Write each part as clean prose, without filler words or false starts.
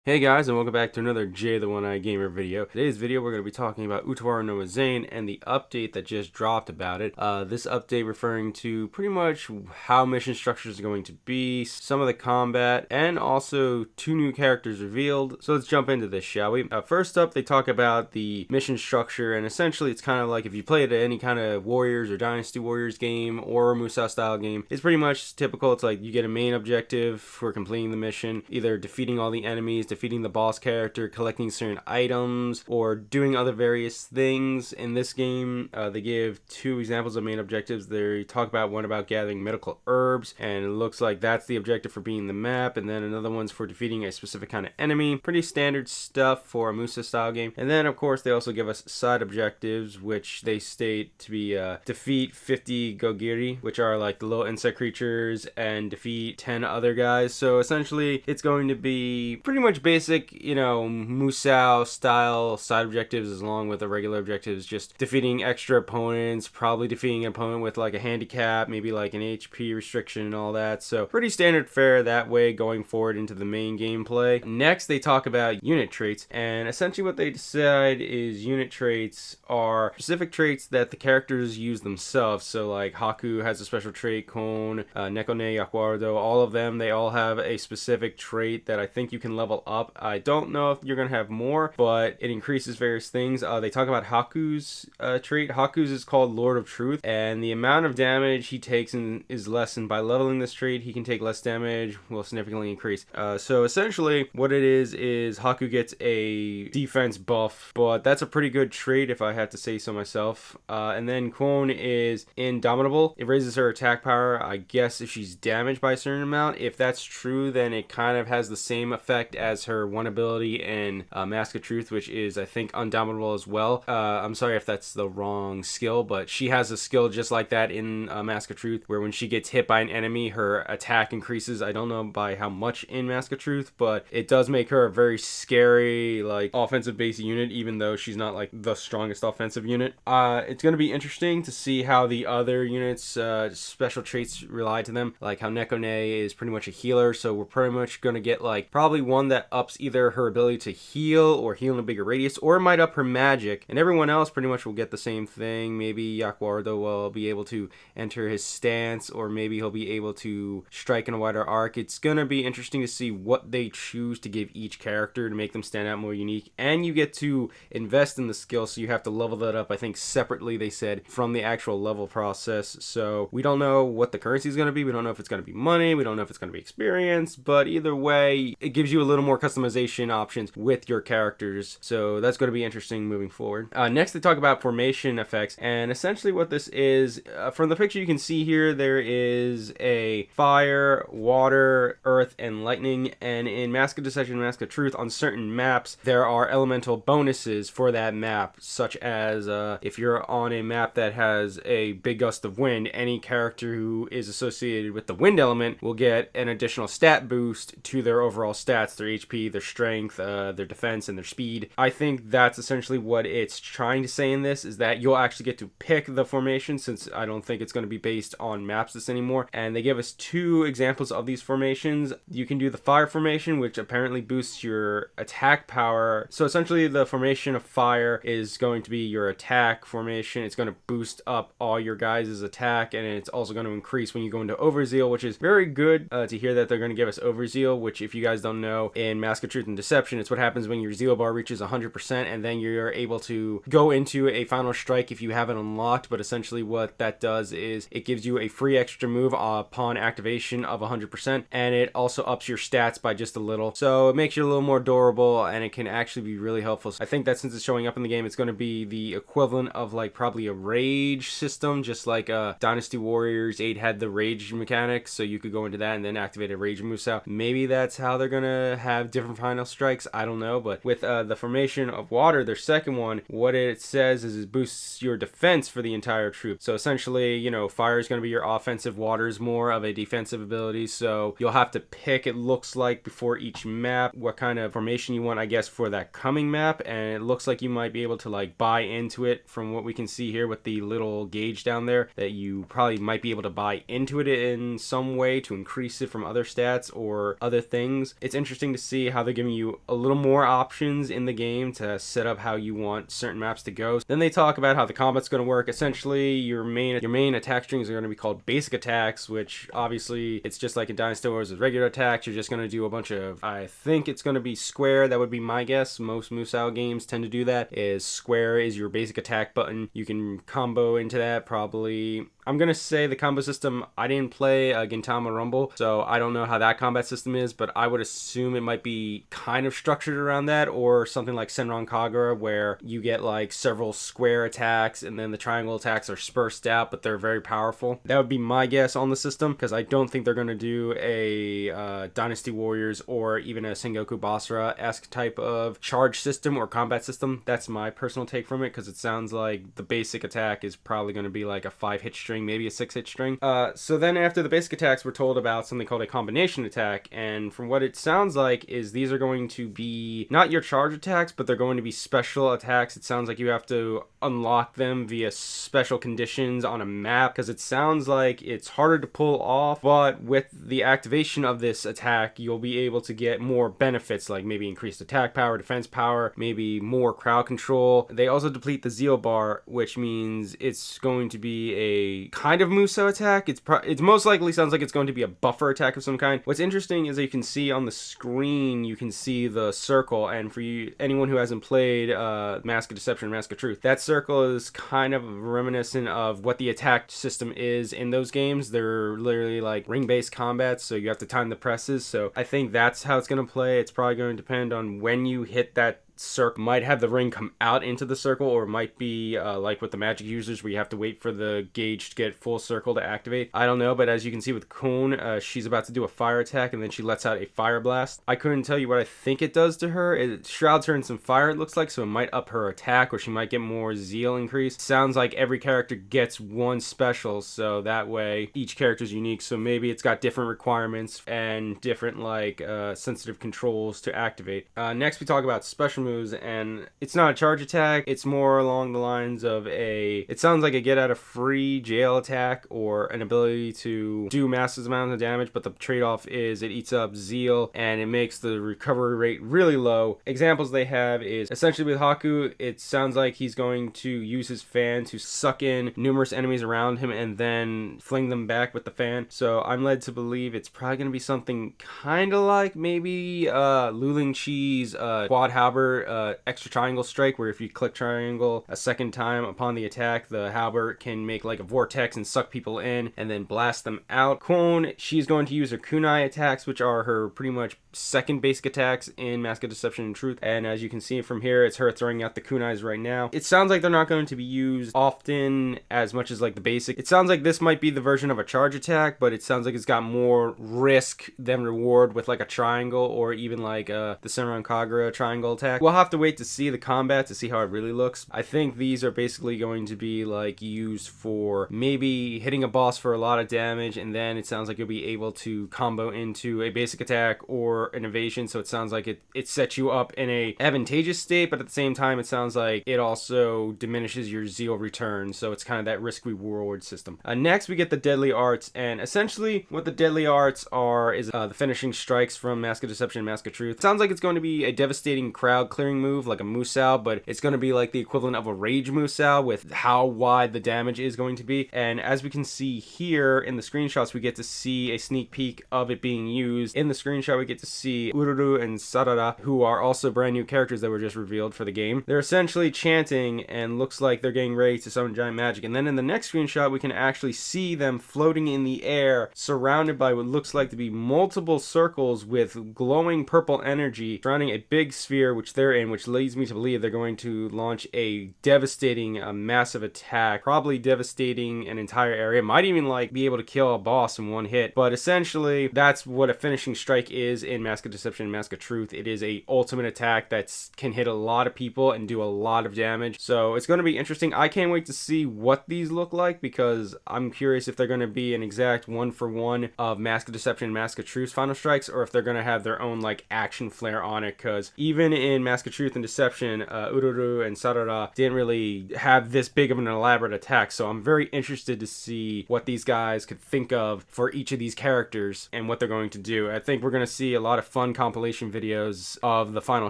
Hey guys, and welcome back to another Jay the One-Eyed Gamer video. Today's video we're going to be talking about Utawarerumono Zan and the update that just dropped about it. This update referring to pretty much how mission structures are going to be, some of the combat, and also two new characters revealed. So let's jump into this, shall we? First up, they talk about the mission structure, and essentially it's kind of like if you played any kind of Warriors or Dynasty Warriors game or a Musou style game, it's pretty much typical. It's like you get a main objective for completing the mission, either defeating all the enemies, defeating the boss character, collecting certain items, or doing other various things. In this game, they give two examples of main objectives. They talk about one about gathering medical herbs, and it looks like that's the objective for beating the map, and then another one's for defeating a specific kind of enemy. Pretty standard stuff for a Musa style game. And then, of course, they also give us side objectives, which they state to be defeat 50 Gogiri, which are like the little insect creatures, and defeat 10 other guys. So essentially, it's going to be pretty much basic, Musou style side objectives along with the regular objectives, just defeating extra opponents, probably defeating an opponent with like a handicap, maybe like an HP restriction and all that. So pretty standard fare that way going forward into the main gameplay. Next, they talk about unit traits, and essentially what they decide is unit traits are specific traits that the characters use themselves. So like Haku has a special trait, Kon, Nekone, Yakuardo, all of them, they all have a specific trait that I think you can level up. I don't know if you're going to have more, but it increases various things. They talk about Haku's trait. Haku's is called Lord of Truth, and the amount of damage he takes is lessened. By leveling this trait, he can take less damage, will significantly increase. So essentially what it is Haku gets a defense buff, but that's a pretty good trait if I had to say so myself. And then Kon is Indomitable. It raises her attack power, I guess, if she's damaged by a certain amount. If that's true, then it kind of has the same effect as her one ability in Mask of Truth, which is, I think, Undomitable as well. I'm sorry if that's the wrong skill, but she has a skill just like that in Mask of Truth, where when she gets hit by an enemy, her attack increases. I don't know by how much in Mask of Truth, but it does make her a very scary, like, offensive based unit, even though she's not like the strongest offensive unit. It's going to be interesting to see how the other units special traits rely to them, like how Nekone is pretty much a healer, so we're pretty much going to get like probably one that ups either her ability to heal or heal in a bigger radius, or it might up her magic, and everyone else pretty much will get the same thing. Maybe Yakuardo will be able to enter his stance, or maybe he'll be able to strike in a wider arc. It's gonna be interesting to see what they choose to give each character to make them stand out more unique, and you get to invest in the skill, so you have to level that up, I think separately, they said, from the actual level process. So we don't know what the currency is going to be. We don't know if it's going to be money, we don't know if it's going to be experience, but either way, it gives you a little more customization options with your characters, so that's going to be interesting moving forward. Next, they talk about formation effects, and essentially what this is, from the picture you can see here, there is a fire, water, earth, and lightning, and in Mask of Deception and Mask of Truth, on certain maps, there are elemental bonuses for that map, such as if you're on a map that has a big gust of wind, any character who is associated with the wind element will get an additional stat boost to their overall stats, their HP, their strength, their defense, and their speed. I think that's essentially what it's trying to say in this, is that you'll actually get to pick the formation, since I don't think it's going to be based on maps this anymore. And they give us two examples of these formations. You can do the fire formation, which apparently boosts your attack power. So essentially the formation of fire is going to be your attack formation. It's going to boost up all your guys' attack, and it's also going to increase when you go into Overzeal, which is very good to hear that they're going to give us Overzeal, which, if you guys don't know, in Mask of Truth and Deception, it's what happens when your Zeal bar reaches 100%, and then you're able to go into a final strike if you have it unlocked. But essentially what that does is it gives you a free extra move upon activation of 100%, and it also ups your stats by just a little, so it makes you a little more durable, and it can actually be really helpful. So I think that since it's showing up in the game, it's going to be the equivalent of like probably a rage system, just like Dynasty Warriors 8 had the rage mechanics, so you could go into that and then activate a rage Musou. Maybe that's how they're gonna have different final strikes, I don't know. But with the formation of water, their second one, what it says is it boosts your defense for the entire troop. So essentially, fire is going to be your offensive, water is more of a defensive ability, so you'll have to pick, it looks like, before each map what kind of formation you want, I guess, for that coming map. And it looks like you might be able to like buy into it, from what we can see here with the little gauge down there, that you probably might be able to buy into it in some way to increase it from other stats or other things. It's interesting to see see how they're giving you a little more options in the game to set up how you want certain maps to go. Then they talk about how the combat's going to work. Essentially, your main attack strings are going to be called basic attacks, which obviously it's just like in Dynasty Wars with regular attacks. You're just going to do a bunch of, I think it's going to be square. That would be my guess. Most Musou games tend to do that. Is square is your basic attack button. You can combo into that probably. I'm going to say the combo system, I didn't play Gintama Rumble, so I don't know how that combat system is, but I would assume it might be kind of structured around that, or something like Senran Kagura, where you get like several square attacks, and then the triangle attacks are dispersed out, but they're very powerful. That would be my guess on the system, because I don't think they're going to do a Dynasty Warriors or even a Sengoku Basara-esque type of charge system or combat system. That's my personal take from it, because it sounds like the basic attack is probably going to be like a 5-hit string, maybe a 6-hit string. So then after the basic attacks, we're told about something called a combination attack, and from what it sounds like is these are going to be not your charge attacks, but they're going to be special attacks. It sounds like you have to unlock them via special conditions on a map, because it sounds like it's harder to pull off, but with the activation of this attack, you'll be able to get more benefits, like maybe increased attack power, defense power, maybe more crowd control. They also deplete the Zeal bar, which means it's going to be a kind of Musou attack. It's most likely sounds like it's going to be a buffer attack of some kind. What's interesting is that you can see on the screen, you can see the circle, and for anyone who hasn't played Mask of Deception and Mask of Truth, that circle is kind of reminiscent of what the attack system is in those games. They're literally like ring-based combats, so you have to time the presses. So I think that's how it's going to play. It's probably going to depend on when you hit that circle. Might have the ring come out into the circle, or it might be like with the magic users where you have to wait for the gauge to get full circle to activate. I don't know, but as you can see with Kun, she's about to do a fire attack, and then she lets out a fire blast. I couldn't tell you what I think it does to her. It shrouds her in some fire, it looks like, so it might up her attack, or she might get more zeal increase. Sounds like every character gets one special, so that way each character is unique, so maybe it's got different requirements and different like sensitive controls to activate. Next we talk about special moves, and it's not a charge attack. It's more along the lines of it sounds like a get out of free jail attack, or an ability to do massive amounts of damage, but the trade-off is it eats up zeal and it makes the recovery rate really low. Examples they have is essentially with Haku, it sounds like he's going to use his fan to suck in numerous enemies around him and then fling them back with the fan. So I'm led to believe it's probably going to be something kind of like maybe Luling Chi's quad halberd extra triangle strike, where if you click triangle a second time upon the attack, the halberd can make like a vortex and suck people in and then blast them out. Kon, she's going to use her kunai attacks, which are her pretty much second basic attacks in Mask of Deception and Truth, and as you can see from here, it's her throwing out the kunais right now. It sounds like they're not going to be used often as much as like the basic. It sounds like this might be the version of a charge attack, but it sounds like it's got more risk than reward with like a triangle, or even like the Senran Kagura triangle attack. We'll have to wait to see the combat to see how it really looks. I think these are basically going to be like used for maybe hitting a boss for a lot of damage, and then it sounds like you'll be able to combo into a basic attack or an evasion. So it sounds like it sets you up in a advantageous state, but at the same time it sounds like it also diminishes your zeal return, so it's kind of that risk reward system. Next we get the deadly arts, and essentially what the deadly arts are is the finishing strikes from Mask of Deception and Mask of Truth. It sounds like it's going to be a devastating crowd clearing move like a Musou, but it's going to be like the equivalent of a Rage Musou with how wide the damage is going to be. And as we can see here in the screenshots, we get to see a sneak peek of it being used. In the screenshot, we get to see Ururu and Sarada, who are also brand new characters that were just revealed for the game. They're essentially chanting and looks like they're getting ready to summon giant magic. And then in the next screenshot, we can actually see them floating in the air, surrounded by what looks like to be multiple circles with glowing purple energy surrounding a big sphere which they're in, which leads me to believe they're going to launch a devastating, massive attack, probably devastating an entire area. Might even like be able to kill a boss in one hit. But essentially, that's what a finishing strike is in Mask of Deception and Mask of Truth. It is a ultimate attack that can hit a lot of people and do a lot of damage. So it's going to be interesting. I can't wait to see what these look like, because I'm curious if they're going to be an exact one-for-one of Mask of Deception and Mask of Truth's final strikes, or if they're going to have their own like action flair on it, because even in Mask Mask of Truth and Deception, Ururu and Sarada didn't really have this big of an elaborate attack, so I'm very interested to see what these guys could think of for each of these characters and what they're going to do. I think we're going to see a lot of fun compilation videos of the final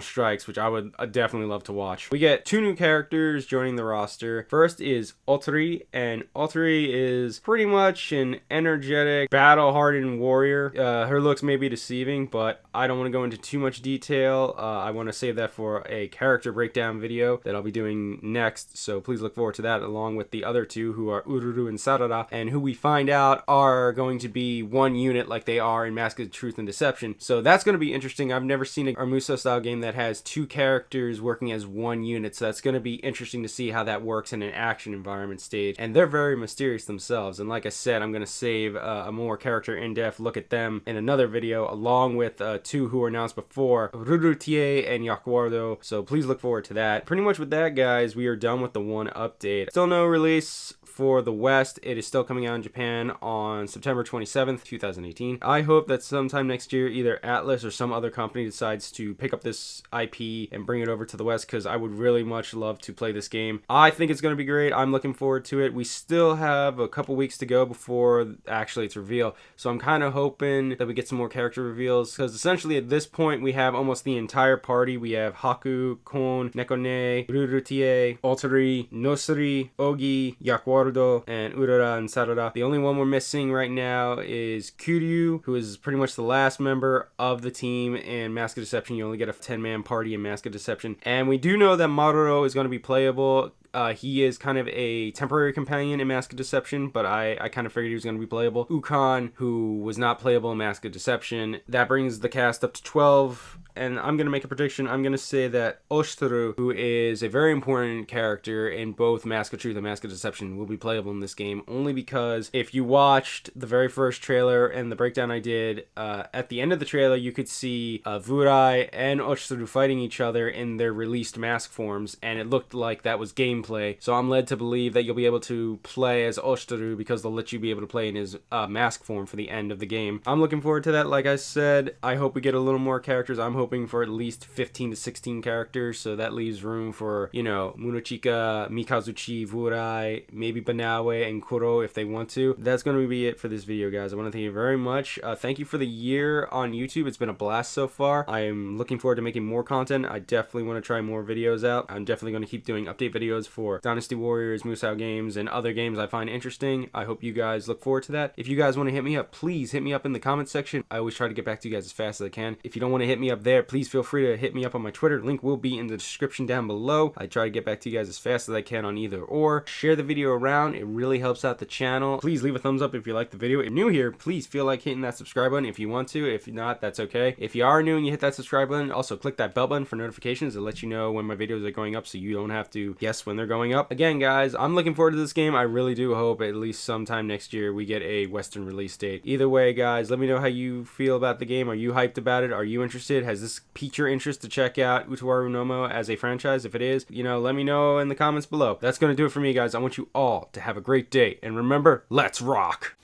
strikes, which I would definitely love to watch. We get 2 new characters joining the roster. First is Otri, and Otri is pretty much an energetic, battle-hardened warrior. Her looks may be deceiving, but I don't want to go into too much detail. I want to save that for a character breakdown video that I'll be doing next, so please look forward to that, along with the other 2 who are Ururu and Sarada, and who we find out are going to be one unit like they are in Mask of Truth and Deception. So that's going to be interesting. I've never seen a Armuso style game that has 2 characters working as one unit, so that's going to be interesting to see how that works in an action environment stage. And they're very mysterious themselves, and like I said, I'm going to save a more character in-depth look at them in another video, along with 2 who were announced before, Rurutie and Yakuardo, so please look forward to that. Pretty much with that, guys, we are done with the one update. Still no release for the West. It is still coming out in Japan on September 27th, 2018. I hope that sometime next year, either Atlas or some other company decides to pick up this IP and bring it over to the West, because I would really much love to play this game. I think it's going to be great. I'm looking forward to it. We still have a couple weeks to go before actually it's revealed, so I'm kind of hoping that we get some more character reveals, because essentially at this point we have almost the entire party. We have Haku, Kon, Nekone, Rurutie, Otari, Nosuri, Ogi, Yakuardo, and Urara and Sarada. The only one we're missing right now is Kiryu, who is pretty much the last member of the team in Mask of Deception. You only get a 10-man party in Mask of Deception. And we do know that Maruro is going to be playable. He is kind of a temporary companion in Mask of Deception, but I kind of figured he was going to be playable. Ukan, who was not playable in Mask of Deception. That brings the cast up to 12, and I'm going to make a prediction. I'm going to say that Oshitaru, who is a very important character in both Mask of Truth and Mask of Deception, will be playable in this game, only because if you watched the very first trailer and the breakdown I did, at the end of the trailer you could see Vurai and Oshitaru fighting each other in their released mask forms, and it looked like that was gameplay. So I'm led to believe that you'll be able to play as Oshitaru, because they'll let you be able to play in his mask form for the end of the game. I'm looking forward to that. Like I said, I hope we get a little more characters. I'm hoping for at least 15 to 16 characters, so that leaves room for, you know, Munochika, Mikazuchi, Vurai, maybe Banawe, and Kuro if they want to. That's going to be it for this video, guys. I want to thank you very much. Thank you for the year on YouTube. It's been a blast so far. I am looking forward to making more content. I definitely want to try more videos out. I'm definitely going to keep doing update videos for Dynasty Warriors, Musou games, and other games I find interesting. I hope you guys look forward to that. If you guys want to hit me up, please hit me up in the comment section. I always try to get back to you guys as fast as I can. If you don't want to hit me up there, please feel free to hit me up on my Twitter. Link will be in the description down below. I try to get back to you guys as fast as I can on either or. Share the video around. It really helps out the channel. Please leave a thumbs up if you like the video. If you're new here, please feel like hitting that subscribe button if you want to. If not, that's okay. If you are new and you hit that subscribe button, also click that bell button for notifications to let you know when my videos are going up, so you don't have to guess when they're going up. Again, guys, I'm looking forward to this game. I really do hope at least sometime next year we get a Western release date. Either way, guys, let me know how you feel about the game. Are you hyped about it? Are you interested? Has this piqued your interest to check out Utawarerumono as a franchise? If it is, you know, let me know in the comments below. That's going to do it for me, guys. I want you all to have a great day. And remember, let's rock!